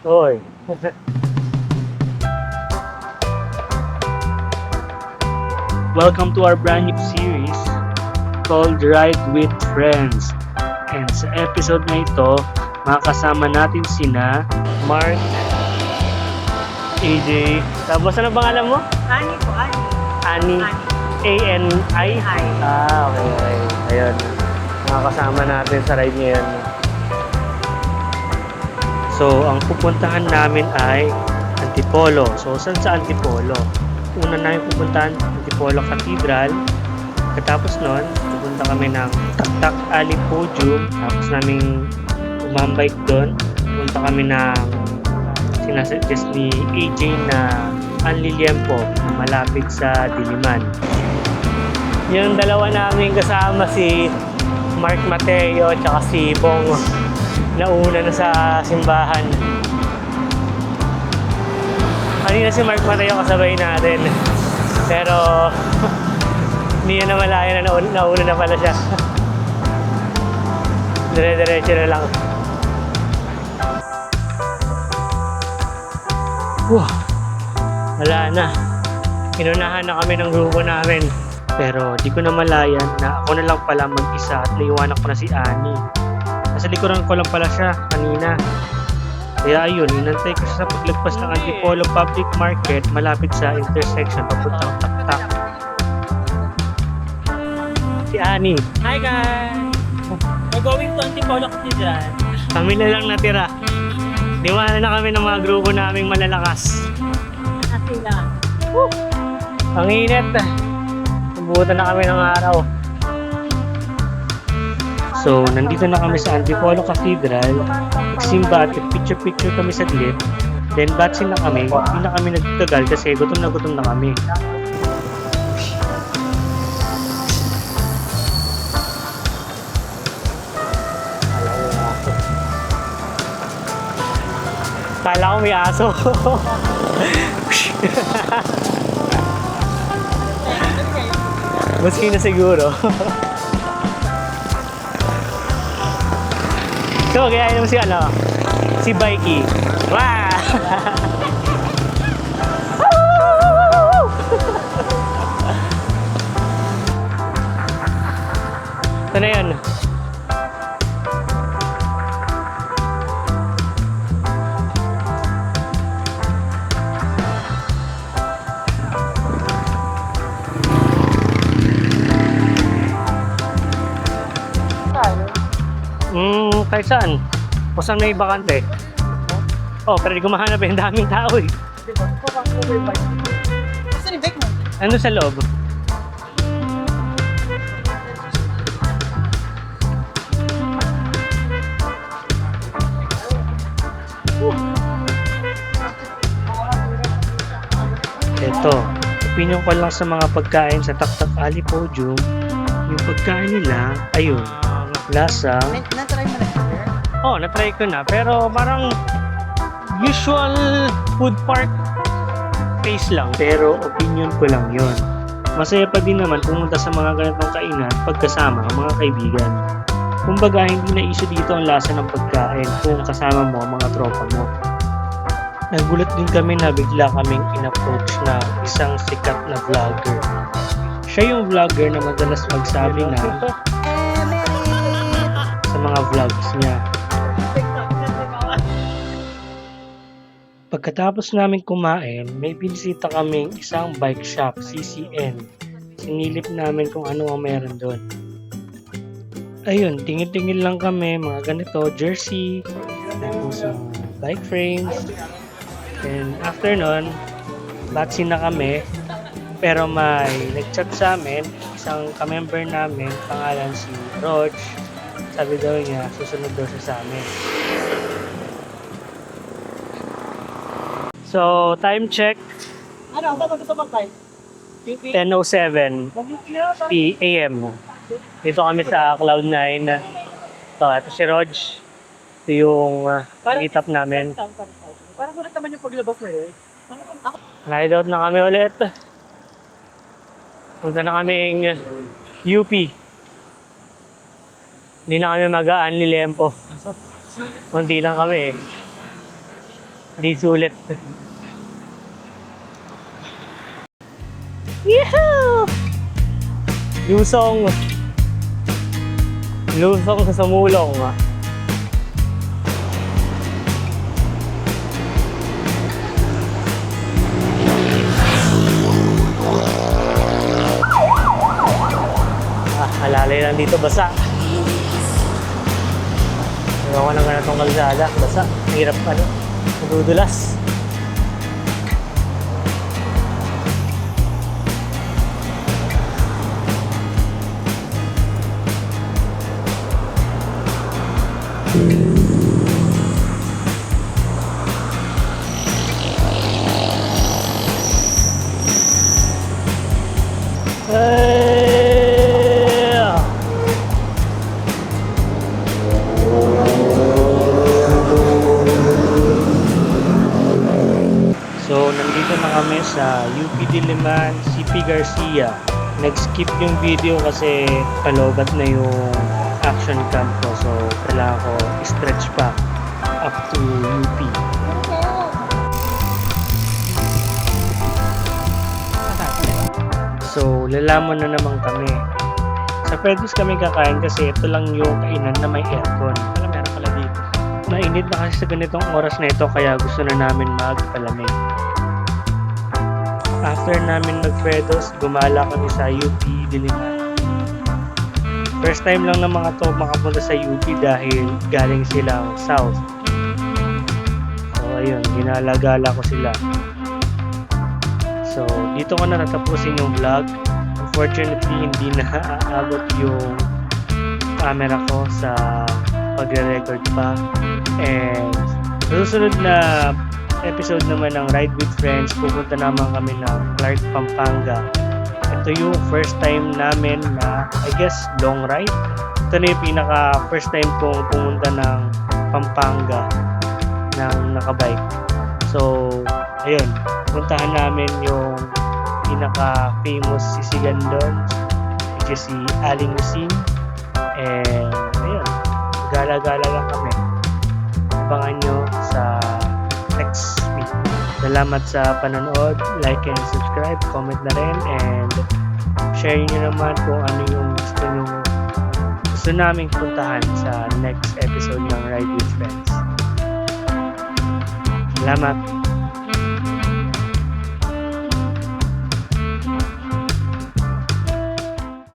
Hoy. Welcome to our brand new series called Ride with Friends. And sa episode na ito, makakasama natin sina Mark, AJ, tapos ano pangalan mo? Ani po, Ani. Ani. A-N-I? Hi. Okay. Ayun. Makakasama natin sa ride ngayon. So, ang pupuntahan namin ay Antipolo. So, saan sa Antipolo? Una namin pupuntahan Antipolo Cathedral. Katapos nun, pupunta kami ng Taktak Ali Podium. Tapos namin umambike doon. Punta kami ng sinasuggest ni AJ na Anliliempo, malapit sa Diliman. Yung dalawa namin kasama si Mark Mateo at si Bong nauna na sa simbahan. Kanina si Mark Mateo kasabay natin. Pero hindi na malaya na nauna na pala siya. Dire-diretso na lang. Wala na. Inunahan na kami ng grupo namin. Pero di ko na malayan na ako na lang pala mag-isa at naiwanan ko na si Annie. Nasa likuran ko lang pala siya kanina. Kaya ayun, inantay ko siya sa paglagpas ng Antipolo Public Market malapit sa intersection papuntang Taktak. Si Annie. Hi guys! We're going to Antipolo Cathedral. Kami na lang natira. Diwan na kami ng mga grupo naming malalakas. Atila. Ang init. Nabutan na kami ng araw. So, nandito na kami sa Antipolo Cathedral. Nagsimba at picture-picture kami saglit. Then, batsin na kami. Hindi na kami nagtagal kasi gutom na kami. Kala ko may aso. Maski na siguro. So, kaya naman si si Bikey. Wow! Ito na yun. Kahit saan. Kung saan may bakante. Oh, pero di ko mahanap eh. Ang daming tao eh. Saan yung bike mo? Ano sa loob? Ito. Opinion ko lang sa mga pagkain sa Taktak Ali Podium. Yung pagkain nila, ayun. Lasa. Na-try mo na siya? Oh, na-try ko na. Pero parang usual food park taste lang. Pero opinion ko lang yon. Masaya pa din naman pumunta sa mga ganitong kainan pagkasama ang mga kaibigan. Kumbaga, hindi na issue dito ang lasa ng pagkain kung kasama mo ang mga tropa mo. Nagulat din kami na bigla kaming in-approach na isang sikat na vlogger. Siya yung vlogger na madalas magsabi na sa mga vlogs niya. Pagkatapos namin kumain, may binisita kaming isang bike shop, CCN. Sinilip namin kung ano ang meron doon. Ayun, tingin-tingin lang kami, mga ganito, jersey, tapos bike frames. And after nun, batsin na kami. Pero may nag-chat sa amin, isang ka-member namin, pangalan si Rog. Sabi daw niya, susunod daw siya sa amin. So, time check, Ano? Ba't gusto mag-time? 10:07 p.m. Dito kami sa Cloud9. Ito si Rog. Ito yung meetup namin. Parang ulit naman yung paglabas mo eh. Ride out na kami ulit. Punta na kaming UP. Hindi na kami mag-Anliliempo. Kunti lang kami eh. Di sulit. Yahoo! Lusong. Lusong sa Sumulong. Alalay lang dito, basa. Ewan ko ng ganitong kalsada, basa. Hirap madudulas. So, nandito na kami sa UP Diliman, CP Garcia. Nag-skip yung video kasi palobat na yung action cam ko. So, kailangan ko stretch pa up to UP. So, lalamon na naman kami. Sa Pedros kami kakain kasi ito lang yung kainan na may aircon. Alam, meron pala dito. Mainit na kasi sa ganitong oras na ito kaya gusto na namin magpalamig. After namin mag-Pedros, gumala kami sa UP Diliman. First time lang ng mga to makapunta sa UP dahil galing silang south. So ayun, ginala-gala ko sila. So dito ko na natapusin yung vlog. Unfortunately, hindi na aabot yung camera ko sa pagre-record pa. And susunod na episode naman ng Ride with Friends, pupunta naman kami ng Clark, Pampanga. Ito yung first time namin na, I guess, long ride. Ito na yung pinaka first time kong pumunta ng Pampanga ng nakabike. So, ayun, puntahan namin yung pinaka famous sisigan doon, which is si Aling Usin. And ayun, gala-gala lang kami. Abangan nyo sa next week. Salamat sa panonood, like and subscribe, comment na rin, and share nyo naman kung ano yung gusto naming puntahan sa next episode ng Ride with Friends. Salamat!